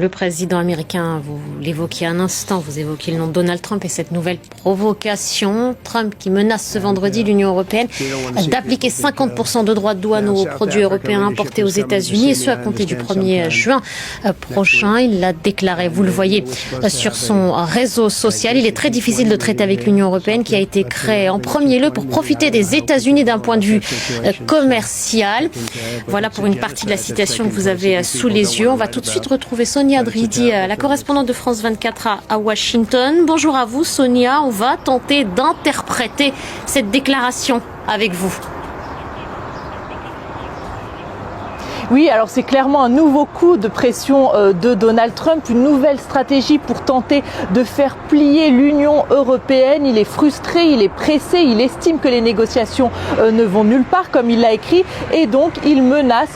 Le président américain, vous l'évoquiez un instant, vous évoquiez le nom de Donald Trump et cette nouvelle provocation. Trump qui menace ce vendredi l'Union européenne d'appliquer 50% de droits de douane aux produits européens importés aux États-Unis et ce à compter du 1er juin prochain. Il l'a déclaré, vous le voyez, sur son réseau social. Il est très difficile de traiter avec l'Union européenne qui a été créée en premier lieu pour profiter des États-Unis d'un point de vue commercial. Voilà pour une partie de la citation que vous avez sous les yeux. On va tout de suite retrouver Sonia Dridi, la correspondante de France 24 à Washington. Bonjour à vous Sonia, on va tenter d'interpréter cette déclaration avec vous. Oui, alors c'est clairement un nouveau coup de pression de Donald Trump, une nouvelle stratégie pour tenter de faire plier l'Union européenne. Il est frustré, il est pressé, il estime que les négociations ne vont nulle part, comme il l'a écrit, et donc il menace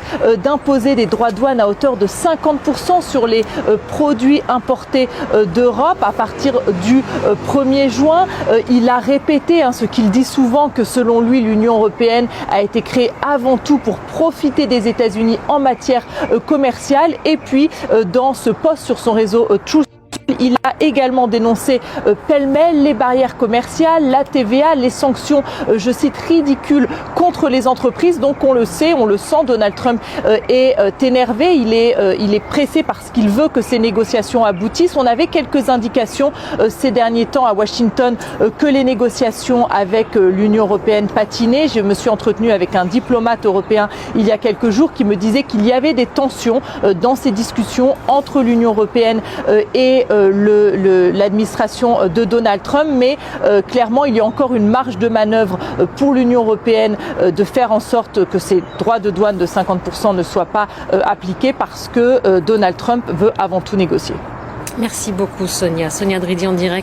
d'imposer des droits de douane à hauteur de 50% sur les produits importés d'Europe à partir du 1er juin. Il a répété ce qu'il dit souvent, que selon lui, l'Union européenne a été créée avant tout pour profiter des États-Unis en matière commerciale. Et puis dans ce post sur son réseau Truth, il a également dénoncé pêle-mêle les barrières commerciales, la TVA, les sanctions, je cite, ridicules contre les entreprises. Donc on le sait, on le sent, Donald Trump est énervé, il est pressé parce qu'il veut que ces négociations aboutissent. On avait quelques indications ces derniers temps à Washington que les négociations avec l'Union européenne patinaient. Je me suis entretenue avec un diplomate européen il y a quelques jours qui me disait qu'il y avait des tensions dans ces discussions entre l'Union européenne et l'administration de Donald Trump, mais clairement il y a encore une marge de manœuvre pour l'Union européenne de faire en sorte que ces droits de douane de 50% ne soient pas appliqués parce que Donald Trump veut avant tout négocier. Merci beaucoup Sonia. Sonia Dridi en direct.